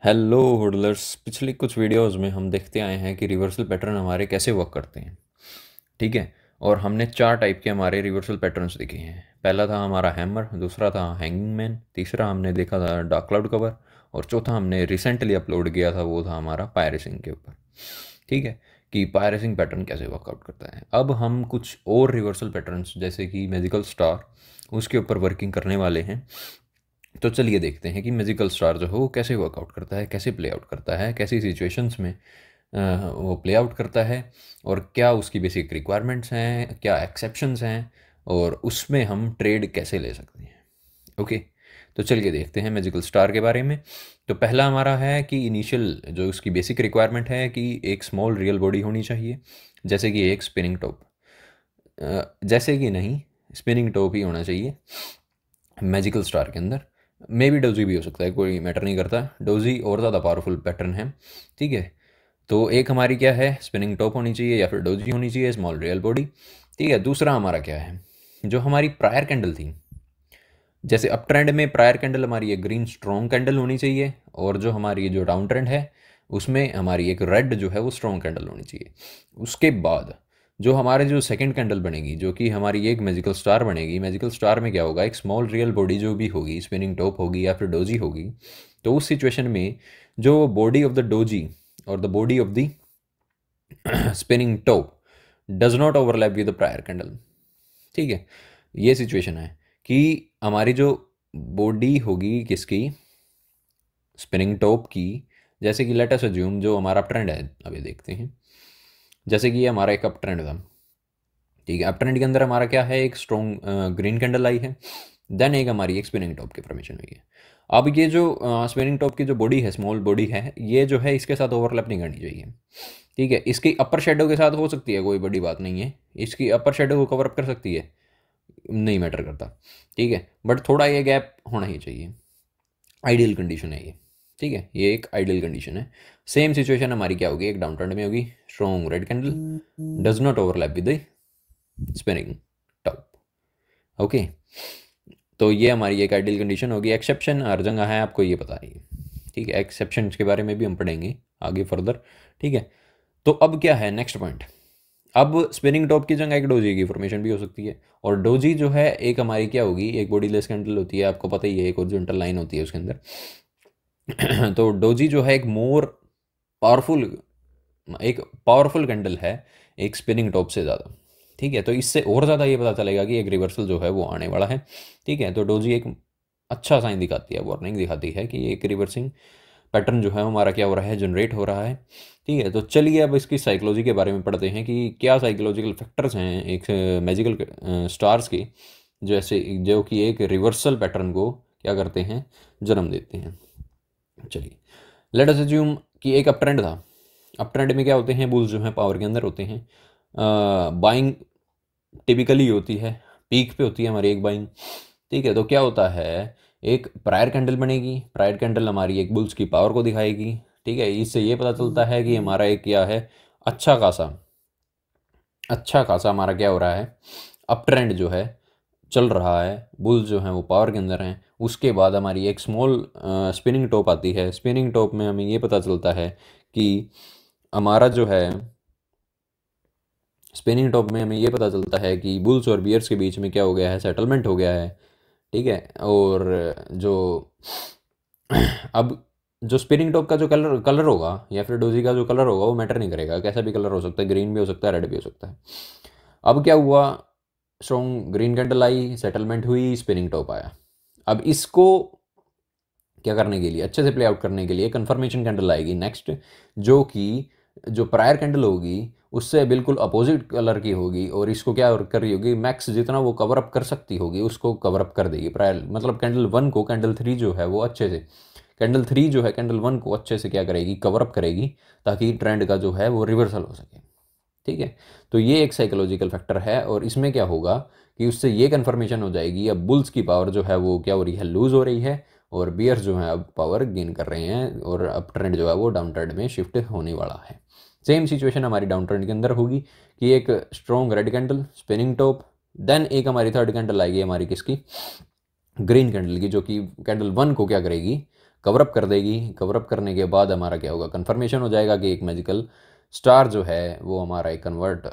Hello हुडलर्स। पिछली कुछ videos में हम देखते आए हैं कि रिवर्सल पैटर्न हमारे कैसे वर्क करते हैं। ठीक है। और हमने चार टाइप के हमारे रिवर्सल पैटर्न्स देखे हैं। पहला था हमारा हैमर, दूसरा था हैंगिंग मैन, तीसरा हमने देखा था डार्क क्लाउड कवर, और चौथा हमने रिसेंटली अपलोड किया था, वो था हमारा पायरेसिंग के ऊपर। ठीक है, कि पायरेसिंग पैटर्न कैसे वर्कआउट करता है। अब हम कुछ और रिवर्सल पैटर्न्स जैसे कि मैजिकल स्टार, उसके ऊपर वर्किंग करने वाले हैं। तो चलिए देखते हैं कि मैजिकल स्टार जो है वो कैसे वर्कआउट करता है, कैसे प्ले आउट करता है, कैसी सिचुएशंस में वो प्ले आउट करता है, और क्या उसकी बेसिक रिक्वायरमेंट्स हैं, क्या एक्सेप्शंस हैं, और उसमें हम ट्रेड कैसे ले सकते हैं। ओके, तो चलिए देखते हैं मैजिकल स्टार के बारे में। तो पहला हमारा है कि इनिशियल जो उसकी बेसिक रिक्वायरमेंट है कि एक स्मॉल रियल बॉडी होनी चाहिए, जैसे कि एक स्पिनिंग टॉप। जैसे कि नहीं, स्पिनिंग टॉप ही होना चाहिए मैजिकल स्टार के अंदर। मे बी डोजी भी हो सकता है, कोई मैटर नहीं करता, डोजी और ज़्यादा पावरफुल पैटर्न है। ठीक है, तो एक हमारी क्या है, स्पिनिंग टॉप होनी चाहिए या फिर डोजी होनी चाहिए, स्मॉल रियल बॉडी। ठीक है, दूसरा हमारा क्या है, जो हमारी प्रायर कैंडल थी, जैसे अप ट्रेंड में प्रायर कैंडल हमारी एक ग्रीन स्ट्रॉन्ग कैंडल होनी चाहिए, और जो हमारी जो डाउन ट्रेंड है उसमें हमारी एक रेड जो है वो स्ट्रॉन्ग कैंडल होनी चाहिए। उसके बाद जो हमारे जो सेकंड कैंडल बनेगी, जो कि हमारी एक मैजिकल स्टार बनेगी, मैजिकल स्टार में क्या होगा, एक स्मॉल रियल बॉडी जो भी होगी, स्पिनिंग टॉप होगी या फिर डोजी होगी। तो उस सिचुएशन में जो बॉडी ऑफ द डोजी और the body of the spinning top does not overlap with the prior candle. ठीक है, ये सिचुएशन है कि हमारी जो बॉडी होगी किसकी, स्पिनिंग टॉप की। जैसे कि लेट अस अज्यूम जो हमारा अप ट्रेंड है, अभी देखते हैं। जैसे कि ये हमारा एक अप ट्रेंड था। ठीक है, अप ट्रेंड के अंदर हमारा क्या है, एक स्ट्रॉन्ग ग्रीन कैंडल आई है, देन एक हमारी एक स्पिनिंग टॉप की फॉर्मेशन हुई है। अब ये जो स्पिनिंग टॉप की जो बॉडी है, स्मॉल बॉडी है, ये जो है इसके साथ ओवरलैप नहीं करनी चाहिए। ठीक है, इसकी अपर शेडो के साथ हो सकती है, कोई बड़ी बात नहीं है, इसकी अपर शेडो को कवर अप कर सकती है, नहीं मैटर करता। ठीक है, बट थोड़ा ये गैप होना ही चाहिए, आइडियल कंडीशन है ये। ठीक है, ये एक आइडियल कंडीशन है। सेम सिचुएशन हमारी क्या होगी, एक डाउन ट्रेंड में होगी, strong red candle does not overlap with the spinning top. Okay, तो ये हमारी एक आइडियल कंडीशन होगी। एक्सेप्शन हर जगह है, आपको ये पता है। ठीक है, एक्सेप्शन के बारे में भी हम पढ़ेंगे आगे फर्दर। ठीक है, तो अब क्या है नेक्स्ट पॉइंट। अब स्पिनिंग टॉप की जगह एक डोजी की फॉर्मेशन भी हो सकती है, और डोजी जो है एक हमारी क्या होगी, एक बॉडी लेस कैंडल होती है, आपको पता ही है, एक हॉरिजॉन्टल लाइन होती है उसके अंदर। तो डोजी जो है एक मोर पावरफुल, एक पावरफुल कैंडल है, एक स्पिनिंग टॉप से ज़्यादा। ठीक है, तो इससे और ज़्यादा ये पता चलेगा कि एक रिवर्सल जो है वो आने वाला है। ठीक है, तो डोजी एक अच्छा साइन दिखाती है, वार्निंग दिखाती है कि एक रिवर्सिंग पैटर्न जो है हमारा क्या हो रहा है, जनरेट हो रहा है। ठीक है, तो चलिए अब इसकी साइकोलॉजी के बारे में पढ़ते हैं कि क्या साइकोलॉजिकल फैक्टर्स हैं एक मैजिकल स्टार्स के, जैसे जो कि एक रिवर्सल पैटर्न को क्या करते हैं, जन्म देते हैं। चलिए, लेट अस अज्यूम कि एक अप ट्रेंड था। अप ट्रेंड में क्या होते हैं, बुल्स जो हैं पावर के अंदर होते हैं, बाइंग टिपिकली होती है, पीक पे होती है हमारी एक बाइंग। ठीक है, तो क्या होता है, एक प्रायर कैंडल बनेगी, प्रायर कैंडल हमारी एक बुल्स की पावर को दिखाएगी। ठीक है, इससे ये पता चलता है कि हमारा एक क्या है, अच्छा खासा, अच्छा खासा हमारा क्या हो रहा है, अप ट्रेंड जो है चल रहा है, बुल्स जो हैं वो पावर के अंदर हैं। उसके बाद हमारी एक स्मॉल स्पिनिंग टॉप आती है, स्पिनिंग टॉप में हमें ये पता चलता है कि हमारा जो है, स्पिनिंग टॉप में हमें ये पता चलता है कि बुल्स और बियर्स के बीच में क्या हो गया है, सेटलमेंट हो गया है। ठीक है, और जो अब जो स्पिनिंग टॉप का जो कलर कलर होगा या फिर डोजी का जो कलर होगा वो मैटर नहीं करेगा, कैसा भी कलर हो सकता है, ग्रीन भी हो सकता है, रेड भी हो सकता है। अब क्या हुआ, स्ट्रॉन्ग ग्रीन कैंडल आई, सेटलमेंट हुई, स्पिनिंग टॉप आया। अब इसको क्या करने के लिए, अच्छे से प्ले आउट करने के लिए कंफर्मेशन कैंडल आएगी नेक्स्ट, जो कि जो प्रायर कैंडल होगी उससे बिल्कुल अपोजिट कलर की होगी, और इसको क्या कर रही होगी, मैक्स जितना वो कवर अप कर सकती होगी उसको कवर अप कर देगी प्रायर, मतलब कैंडल वन को, कैंडल थ्री जो है वो अच्छे से, कैंडल थ्री जो है कैंडल वन को अच्छे से क्या करेगी, कवर अप करेगी, ताकि ट्रेंड का जो है वो रिवर्सल हो सके। ठीक है, तो ये एक साइकोलॉजिकल फैक्टर है, और इसमें क्या होगा कि उससे ये कन्फर्मेशन हो जाएगी, अब बुल्स की पावर जो है वो क्या हो रही है, लूज हो रही है, और बियर्स जो हैं अब पावर गेन कर रहे हैं, और अप ट्रेंड जो है वो डाउन ट्रेंड में शिफ्ट होने वाला है। सेम सिचुएशन हमारी डाउन ट्रेंड के अंदर होगी कि एक strong red candle, spinning top, then एक हमारी थर्ड कैंडल आएगी हमारी किसकी, ग्रीन कैंडल की, जो कि कैंडल वन को क्या करेगी, कवर अप कर देगी। कवर अप करने के बाद हमारा क्या होगा, कन्फर्मेशन हो जाएगा कि एक मैजिकल स्टार जो है वो हमारा एक कन्वर्ट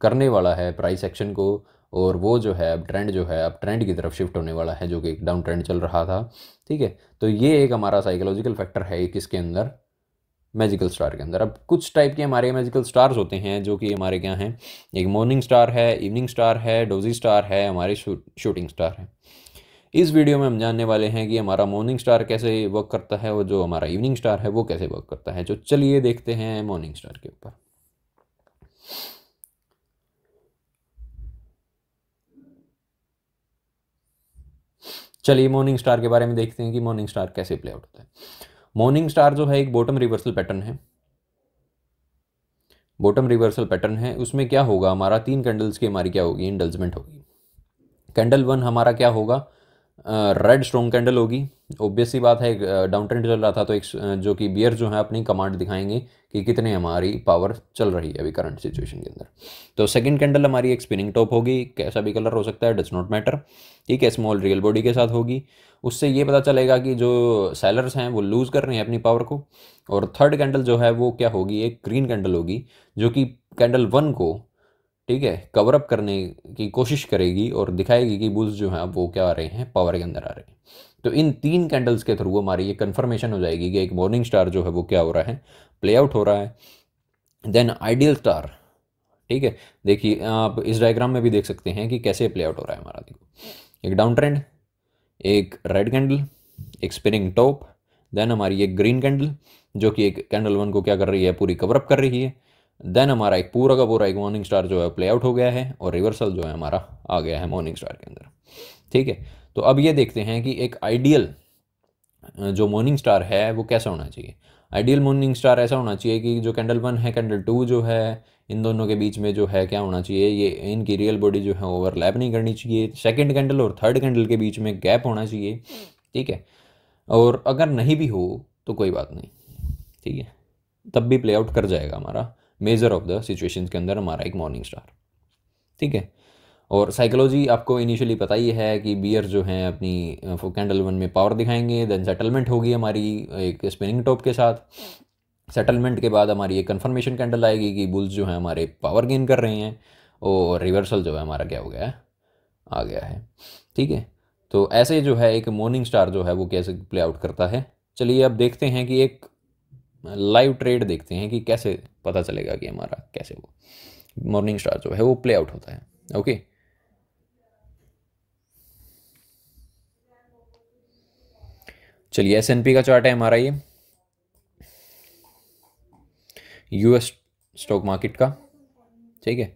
करने वाला है प्राइस एक्शन को, और वो जो है अब ट्रेंड जो है अब ट्रेंड की तरफ शिफ्ट होने वाला है, जो कि एक डाउन ट्रेंड चल रहा था। ठीक है, तो ये एक हमारा साइकोलॉजिकल फैक्टर है किसके अंदर, मैजिकल स्टार के अंदर। अब कुछ टाइप के हमारे मैजिकल स्टार्स होते हैं जो कि हमारे क्या हैं, एक मॉर्निंग स्टार है, इवनिंग स्टार है, डोजी स्टार है, हमारे शूटिंग स्टार है। इस वीडियो में हम जानने वाले हैं कि हमारा मॉर्निंग स्टार कैसे वर्क करता है और जो हमारा इवनिंग स्टार है वो कैसे वर्क करता है। तो चलिए देखते हैं मॉर्निंग स्टार के ऊपर। चलिए मॉर्निंग स्टार के बारे में देखते हैं कि मॉर्निंग स्टार कैसे प्ले आउट होता है। मॉर्निंग स्टार जो है एक बॉटम रिवर्सल पैटर्न है। बॉटम रिवर्सल पैटर्न है, उसमें क्या होगा, हमारा 3 कैंडल्स की हमारी क्या होगी, इंडल्जमेंट होगी। कैंडल 1 हमारा क्या होगा, रेड स्ट्रॉन्ग कैंडल होगी। ऑब्वियस सी बात है, एक डाउन ट्रेंड चल रहा था तो एक जो कि बियर जो है अपनी कमांड दिखाएंगे कि कितने हमारी पावर चल रही है अभी करंट सिचुएशन के अंदर। तो सेकंड कैंडल हमारी एक स्पिनिंग टॉप होगी, कैसा भी कलर हो सकता है, डज नॉट मैटर। ठीक है, स्मॉल रियल बॉडी के साथ होगी। उससे ये पता चलेगा कि जो सेलर्स हैं वो लूज़ कर रहे हैं अपनी पावर को। और थर्ड कैंडल जो है वो क्या होगी, एक ग्रीन कैंडल होगी जो कि कैंडल 1 को, ठीक है, कवर अप करने की कोशिश करेगी और दिखाएगी कि बुल्स जो हैं अब वो क्या आ रहे हैं, पावर के अंदर आ रहे हैं। तो इन 3 कैंडल्स के थ्रू हमारी ये कन्फर्मेशन हो जाएगी कि एक मॉर्निंग स्टार जो है वो क्या हो रहा है, प्ले आउट हो रहा है। देन आइडियल स्टार, ठीक है, देखिए आप इस डायग्राम में भी देख सकते हैं कि कैसे प्ले आउट हो रहा है हमारा। देखो, एक डाउन ट्रेंड, एक रेड कैंडल, एक स्पिनिंग टॉप, देन हमारी एक ग्रीन कैंडल जो कि एक कैंडल 1 को क्या कर रही है, पूरी कवर अप कर रही है। देन हमारा एक पूरा का पूरा एक मॉर्निंग स्टार जो है प्ले आउट हो गया है और रिवर्सल जो है हमारा आ गया है मॉर्निंग स्टार के अंदर। ठीक है, तो अब ये देखते हैं कि एक आइडियल जो मॉर्निंग स्टार है वो कैसा होना चाहिए। आइडियल मॉर्निंग स्टार ऐसा होना चाहिए कि जो कैंडल 1 है, कैंडल 2 जो है, इन दोनों के बीच में जो है क्या होना चाहिए, ये इनकी रियल बॉडी जो है ओवरलैप नहीं करनी चाहिए। सेकंड कैंडल और थर्ड कैंडल के बीच में गैप होना चाहिए। ठीक है, और अगर नहीं भी हो तो कोई बात नहीं, ठीक है, तब भी प्ले आउट कर जाएगा हमारा मेजर ऑफ द सिचुएशंस के अंदर हमारा एक मॉर्निंग स्टार। ठीक है, और साइकोलॉजी आपको इनिशियली पता ही है कि बियर जो हैं अपनी कैंडल 1 में पावर दिखाएंगे, देन सेटलमेंट होगी हमारी एक स्पिनिंग टॉप के साथ। सेटलमेंट के बाद हमारी एक कन्फर्मेशन कैंडल आएगी कि बुल्स जो हैं हमारे पावर गेन कर रहे हैं, और रिवर्सल जो है हमारा क्या हो गया है, आ गया है। ठीक है, तो ऐसे जो है एक मॉर्निंग स्टार जो है वो कैसे प्ले आउट करता है। चलिए अब देखते हैं कि एक लाइव ट्रेड देखते हैं कि कैसे पता चलेगा कि हमारा कैसे वो मॉर्निंग स्टार जो है वो प्ले आउट होता है। ओके, चलिए S&P का चार्ट है हमारा ये, US स्टॉक मार्केट का। ठीक है,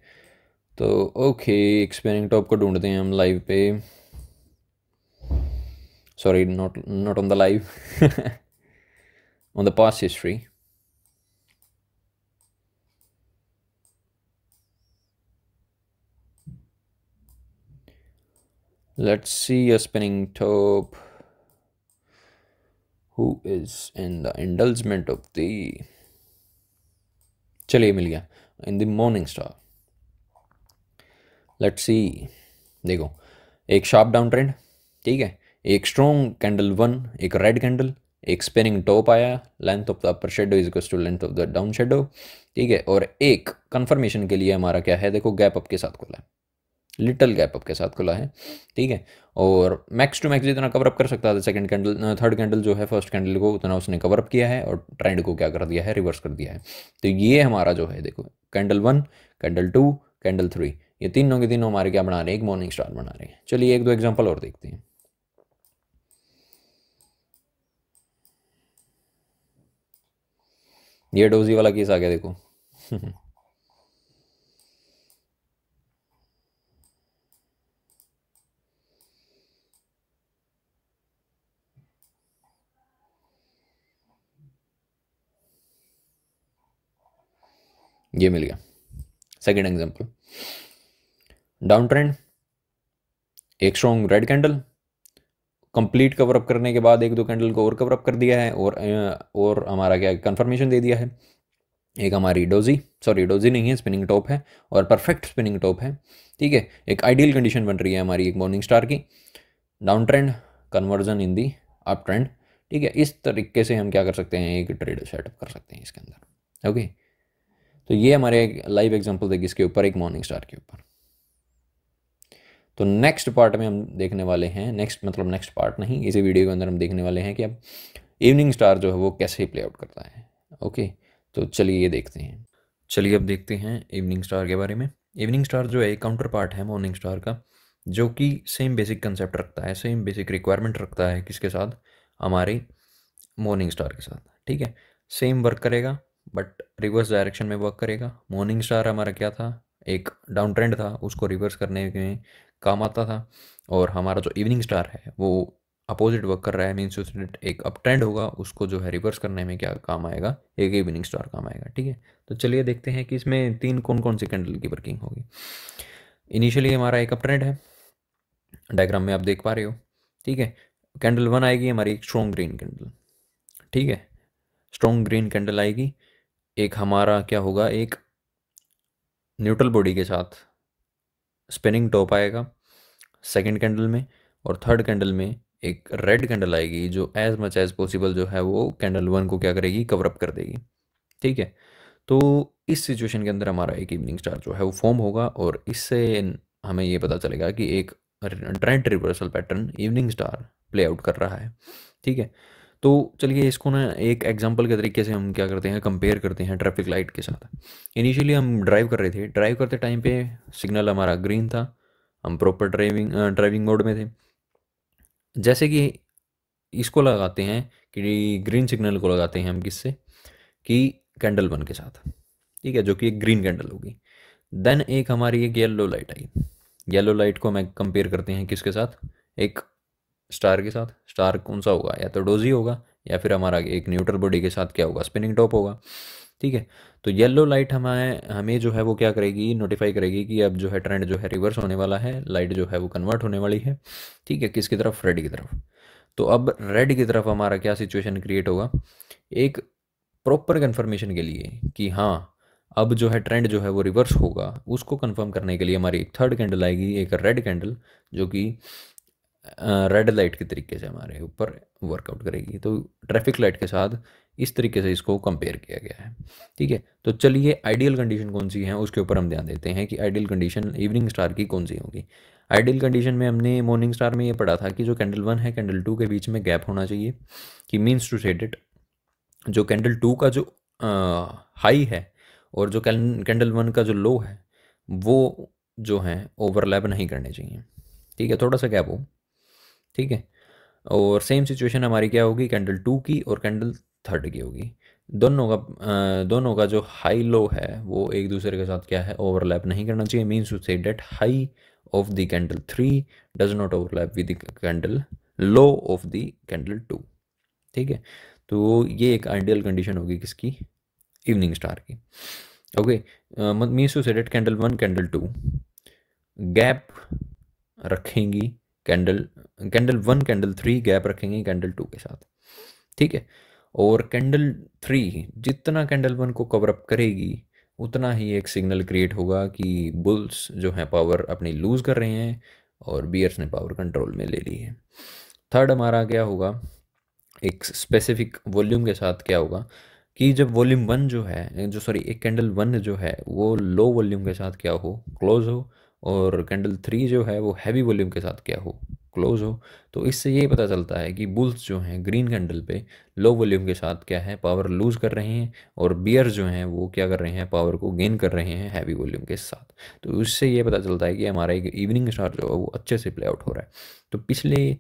तो ओके, एक्सपेरिंग टॉप को ढूंढते हैं हम लाइव पे, sorry not on the live, on the past history. Let's see a spinning top who is in the indulgement of the, चलिए मिल गया, in the morning star। Let's see, देखो एक शार्प डाउन ट्रेंड, ठीक है, एक strong candle 1, एक red candle, एक spinning top आया, length of the upper shadow is equal to length of the down shadow. ठीक है, और एक कंफर्मेशन के लिए हमारा क्या है, देखो गैप अप के साथ खुला है, लिटिल गैप अप के साथ खुला है। ठीक है, और मैक्स टू मैक्स जितना कवर अप कर सकता था सेकंड कैंडल, थर्ड कैंडल जो है फर्स्ट कैंडल को, उतना उसने कवर अप किया है और ट्रेंड को क्या कर दिया है, रिवर्स कर दिया है। तो ये हमारा जो है, देखो कैंडल 1, कैंडल 2, कैंडल 3, ये तीनों के तीनों हमारे क्या बना रहे हैं, एक मॉर्निंग स्टार बना रहे हैं। चलिए एक दो एग्जांपल और देखते हैं। ये डोजी वाला केस आ गया, देखो ये मिल गया सेकेंड एग्जांपल। डाउन ट्रेंड, एक strong red candle, complete cover up करने के बाद एक दो कैंडल को और कवर अप कर दिया है, और हमारा क्या कंफर्मेशन दे दिया है। एक हमारी डोजी नहीं है, स्पिनिंग टॉप है और परफेक्ट स्पिनिंग टॉप है। ठीक है, एक आइडियल कंडीशन बन रही है हमारी एक मॉर्निंग स्टार की। Down trend, conversion in the up trend, ठीक है, इस तरीके से हम क्या कर सकते हैं, एक ट्रेड सेटअप कर सकते हैं इसके अंदर। ओके, तो ये हमारे एक लाइव एग्जांपल देगी इसके ऊपर, एक मॉर्निंग स्टार के ऊपर। तो नेक्स्ट पार्ट में हम देखने वाले हैं, नेक्स्ट पार्ट नहीं, इसी वीडियो के अंदर हम देखने वाले हैं कि अब इवनिंग स्टार जो है वो कैसे प्ले आउट करता है। ओके, तो चलिए ये देखते हैं। चलिए अब देखते हैं इवनिंग स्टार के बारे में। इवनिंग स्टार जो है एक काउंटर पार्ट है मॉर्निंग स्टार का, जो कि सेम बेसिक कंसेप्ट रखता है, सेम बेसिक रिक्वायरमेंट रखता है, किसके साथ, हमारे मॉर्निंग स्टार के साथ। ठीक है, सेम वर्क करेगा बट रिवर्स डायरेक्शन में वर्क करेगा। मॉर्निंग स्टार हमारा क्या था, एक डाउन ट्रेंड था, उसको रिवर्स करने में काम आता था। और हमारा जो इवनिंग स्टार है वो अपोजिट वर्क कर रहा है, मीन्स एक अप ट्रेंड होगा, उसको जो है रिवर्स करने में क्या काम आएगा, एक इवनिंग स्टार काम आएगा। ठीक है, तो चलिए देखते हैं कि इसमें तीन कौन कौन सी कैंडल की वर्किंग होगी। इनिशियली हमारा एक अप ट्रेंड है, डायग्राम में आप देख पा रहे हो। ठीक है, कैंडल 1 आएगी हमारी, एक स्ट्रॉन्ग ग्रीन कैंडल। ठीक है, स्ट्रॉन्ग ग्रीन कैंडल आएगी। एक हमारा क्या होगा, एक न्यूट्रल बॉडी के साथ स्पिनिंग टॉप आएगा सेकंड कैंडल में, और थर्ड कैंडल में एक रेड कैंडल आएगी जो एज मच एज पॉसिबल जो है वो कैंडल 1 को क्या करेगी, कवर अप कर देगी। ठीक है, तो इस सिचुएशन के अंदर हमारा एक इवनिंग स्टार जो है वो फॉर्म होगा, और इससे हमें ये पता चलेगा कि एक trend reversal pattern evening star play out कर रहा है। ठीक है, तो चलिए इसको ना एक एग्जांपल के तरीके से हम क्या करते हैं, कंपेयर करते हैं ट्रैफिक लाइट के साथ। इनिशियली हम ड्राइव कर रहे थे, ड्राइव करते टाइम पे सिग्नल हमारा ग्रीन था, हम प्रॉपर ड्राइविंग मोड में थे। जैसे कि इसको लगाते हैं कि ग्रीन सिग्नल को लगाते हैं हम किससे, कि कैंडल 1 के साथ। ठीक है, जो कि एक ग्रीन कैंडल होगी। देन एक हमारी एक येलो लाइट आई, येलो लाइट को मैं कंपेयर करते हैं किसके साथ, एक स्टार के साथ। स्टार कौन सा होगा, या तो डोजी होगा, या फिर हमारा एक न्यूट्रल बॉडी के साथ क्या होगा, स्पिनिंग टॉप होगा। ठीक है, तो येलो लाइट हमें हमें जो है वो क्या करेगी, नोटिफाई करेगी कि अब जो है ट्रेंड जो है रिवर्स होने वाला है, लाइट जो है वो कन्वर्ट होने वाली है। ठीक है, किसकी तरफ, रेड की तरफ। तो अब रेड की तरफ हमारा क्या सिचुएशन क्रिएट होगा, एक प्रॉपर कन्फर्मेशन के लिए कि हाँ अब जो है ट्रेंड जो है वो रिवर्स होगा, उसको कंफर्म करने के लिए हमारी एक थर्ड कैंडल आएगी, एक रेड कैंडल, जो कि रेड लाइट के तरीके से हमारे ऊपर वर्कआउट करेगी। तो ट्रैफिक लाइट के साथ इस तरीके से इसको कंपेयर किया गया है। ठीक है, तो चलिए आइडियल कंडीशन कौन सी है उसके ऊपर हम ध्यान देते हैं कि आइडियल कंडीशन इवनिंग स्टार की कौन सी होगी। आइडियल कंडीशन में हमने मॉर्निंग स्टार में ये पढ़ा था कि जो कैंडल 1 है कैंडल 2 के बीच में गैप होना चाहिए, कि मीन्स टू सेड इट, जो कैंडल 2 का जो हाई है और जो कैंडल 1 का जो लो है वो जो है ओवरलैप नहीं करने चाहिए। ठीक है, थोड़ा सा गैप हो। ठीक है, और सेम सिचुएशन हमारी क्या होगी, कैंडल 2 की और कैंडल 3 की होगी। दोनों का जो हाई लो है वो एक दूसरे के साथ क्या है, ओवरलैप नहीं करना चाहिए। Means to say that high of the candle 3 does not overlap with the candle low of the candle 2। ठीक है, तो ये एक आइडियल कंडीशन होगी किसकी, इवनिंग स्टार की। Okay, means to say date candle 1 candle 2 gap रखेंगी, कैंडल कैंडल 1 कैंडल 3 गैप रखेंगे कैंडल 2 के साथ। ठीक है, और कैंडल 3 जितना कैंडल 1 को कवर अप करेगी उतना ही एक सिग्नल क्रिएट होगा कि बुल्स जो है पावर अपनी लूज़ कर रहे हैं और बियर्स ने पावर कंट्रोल में ले ली है। थर्ड हमारा क्या होगा, एक स्पेसिफिक वॉल्यूम के साथ क्या होगा कि जब वॉल्यूम 1 जो है, जो सॉरी एक कैंडल 1 जो है वो लो वॉल्यूम के साथ क्या हो, क्लोज हो, और कैंडल 3 जो है वो हैवी वॉल्यूम के साथ क्या हो, क्लोज हो। तो इससे ये पता चलता है कि बुल्स जो हैं ग्रीन कैंडल पे लो वॉल्यूम के साथ क्या है, पावर लूज़ कर रहे हैं, और बियर जो हैं वो क्या कर रहे हैं, पावर को गेन कर रहे हैं हैवी वॉल्यूम के साथ। तो इससे ये पता चलता है कि हमारा एक इवनिंग स्टार जो है वो अच्छे से प्ले आउट हो रहा है। तो पिछले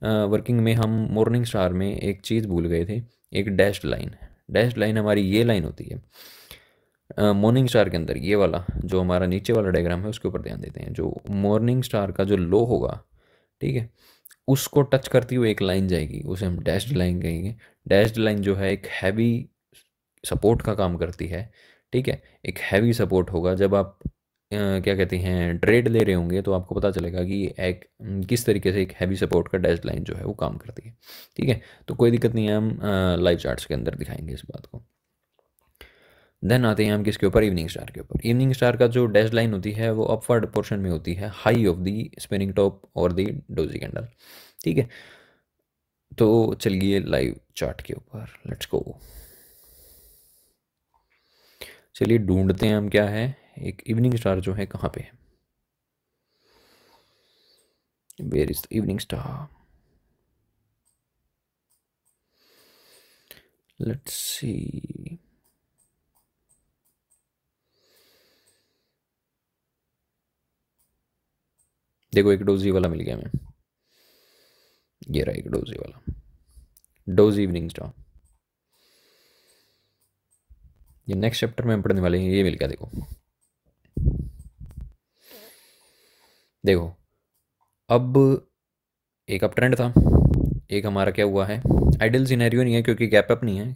वर्किंग में हम मॉर्निंग स्टार में एक चीज़ भूल गए थे, एक डैश्ड लाइन। डैश्ड लाइन हमारी ये लाइन होती है मॉर्निंग स्टार के अंदर, ये वाला जो हमारा नीचे वाला डायग्राम है उसके ऊपर ध्यान देते हैं। जो मॉर्निंग स्टार का जो लो होगा, ठीक है, उसको टच करती हुई एक लाइन जाएगी, उसे हम डैश्ड लाइन कहेंगे। डैश्ड लाइन जो है एक हैवी सपोर्ट का काम करती है। ठीक है, एक हैवी सपोर्ट होगा जब आप क्या कहते हैं ट्रेड ले रहे होंगे, तो आपको पता चलेगा कि एक किस तरीके से एक हैवी सपोर्ट का डैश लाइन जो है वो काम करती है। ठीक है, तो कोई दिक्कत नहीं है, हम लाइव चार्ट्स के अंदर दिखाएंगे इस बात को। देन आते हैं हम किसके ऊपर, इवनिंग स्टार के ऊपर। इवनिंग स्टार का जो डैश लाइन होती है वो अपवर्ड पोर्शन में होती है, high of the spinning top और द डोजी कैंडल। ठीक है, तो चलिए लाइव चार्ट के ऊपर लेट्स गो। चलिए ढूंढते हैं हम क्या है, एक इवनिंग स्टार जो है कहाँ पे है, where is the evening star. Let's see, देखो एक डोजी वाला मिल गया हमें, ये रहा एक डोजी वाला, डोजी इवनिंग स्टार। ये नेक्स्ट चैप्टर में हम पढ़ने वाले हैं, ये मिल गया। देखो देखो अब एक अप ट्रेंड था, एक हमारा क्या हुआ है, आइडियल सिनेरियो नहीं है क्योंकि गैप अप नहीं है,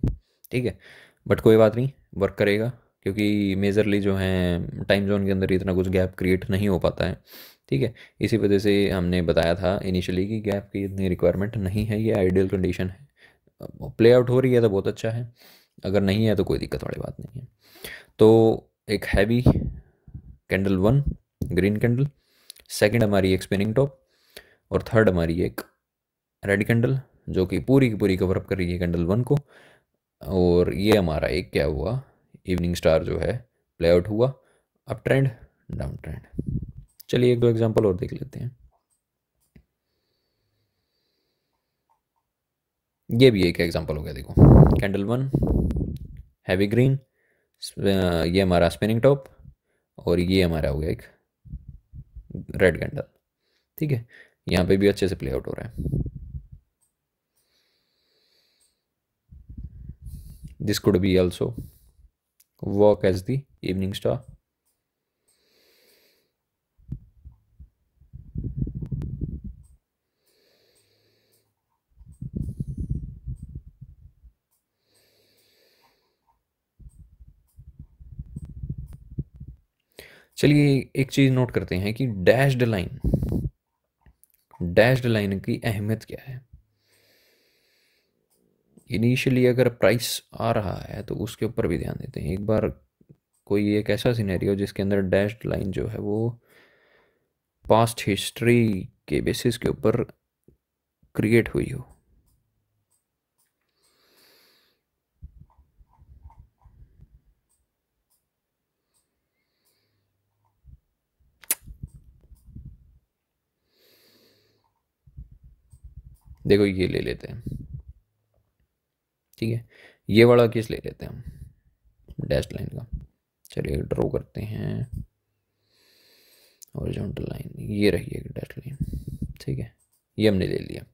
ठीक है, बट कोई बात नहीं, वर्क करेगा, क्योंकि मेजरली जो है टाइम जोन के अंदर इतना कुछ गैप क्रिएट नहीं हो पाता है, ठीक है। इसी वजह से हमने बताया था इनिशियली कि गैप की इतनी रिक्वायरमेंट नहीं है, ये आइडियल कंडीशन है। प्ले आउट हो रही है तो बहुत अच्छा है, अगर नहीं है तो कोई दिक्कत वाली बात नहीं है। तो एक heavy candle one, green candle, second हमारी एक स्पिनिंग टॉप, और थर्ड हमारी एक रेड कैंडल जो कि पूरी की पूरी कवर अप कर रही है कैंडल वन को। और ये हमारा एक क्या हुआ, इवनिंग स्टार जो है प्ले आउट हुआ, अप ट्रेंड डाउन ट्रेंड। चलिए एक दो एग्जांपल और देख लेते हैं। ये भी एक एग्जांपल हो गया, देखो कैंडल वन हैवी ग्रीन, ये हमारा स्पिनिंग टॉप, और ये हमारा हो गया एक रेड कैंडल, ठीक है। यहाँ पे भी अच्छे से प्ले आउट हो रहा है। This could be also work as the evening star. चलिए एक चीज़ नोट करते हैं कि डैश्ड लाइन की अहमियत क्या है। इनिशियली अगर प्राइस आ रहा है तो उसके ऊपर भी ध्यान देते हैं एक बार। कोई एक ऐसा सिनेरियो जिसके अंदर डैश्ड लाइन जो है वो पास्ट हिस्ट्री के बेसिस के ऊपर क्रिएट हुई हो। देखो ये ले लेते हैं, ठीक है, ये वाला केस ले लेते हैं हम डैश्ड लाइन का। चलिए ड्रॉ करते हैं हॉरिजॉन्टल लाइन, ये रही है डैश लाइन, ठीक है, ये हमने ले लिया।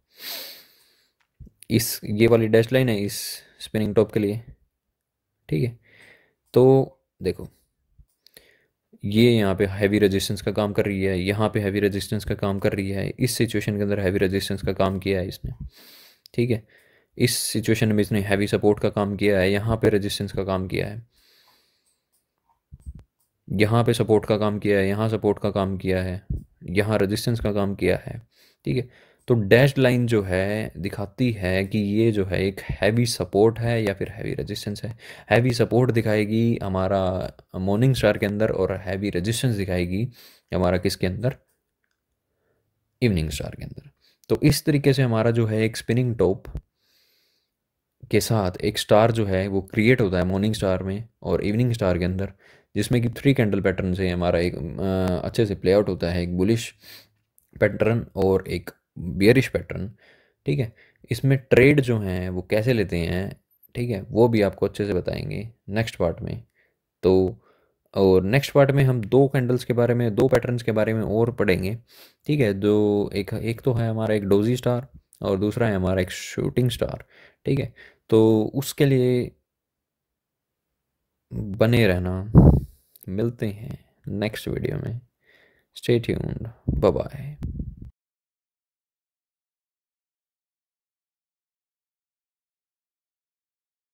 इस ये वाली डैश लाइन है इस स्पिनिंग टॉप के लिए, ठीक है। तो देखो ये यहाँ पे हैवी रेजिस्टेंस का काम कर रही है, यहाँ पे हैवी रेजिस्टेंस का काम कर रही है, इस सिचुएशन के अंदर हैवी रेजिस्टेंस का काम किया है इसने, ठीक है। इस सिचुएशन में इसने हैवी सपोर्ट का काम किया है, यहाँ पे रेजिस्टेंस का काम किया है, यहाँ पे सपोर्ट का काम किया है, यहाँ सपोर्ट का काम किया है, यहाँ रेजिस्टेंस का काम किया है, ठीक है। तो डैश्ड लाइन जो है दिखाती है कि ये जो है एक हैवी सपोर्ट है या फिर हैवी रेजिस्टेंस है। हैवी सपोर्ट दिखाएगी हमारा मॉर्निंग स्टार के अंदर, और हैवी रेजिस्टेंस दिखाएगी हमारा किसके अंदर, इवनिंग स्टार के अंदर। तो इस तरीके से हमारा जो है एक स्पिनिंग टॉप के साथ एक स्टार जो है वो क्रिएट होता है मॉर्निंग स्टार में और इवनिंग स्टार के अंदर, जिसमें कि 3 कैंडल पैटर्न से हमारा एक अच्छे से प्ले आउट होता है, एक बुलिश पैटर्न और एक बियरिश पैटर्न, ठीक है। इसमें ट्रेड जो हैं वो कैसे लेते हैं, ठीक है, वो भी आपको अच्छे से बताएंगे नेक्स्ट पार्ट में। तो और नेक्स्ट पार्ट में हम 2 कैंडल्स के बारे में, 2 पैटर्न्स के बारे में और पढ़ेंगे, ठीक है। जो एक एक तो है हमारा एक डोजी स्टार और दूसरा है हमारा एक शूटिंग स्टार, ठीक है। तो उसके लिए बने रहना, मिलते हैं नेक्स्ट वीडियो में। Stay tuned, bye bye.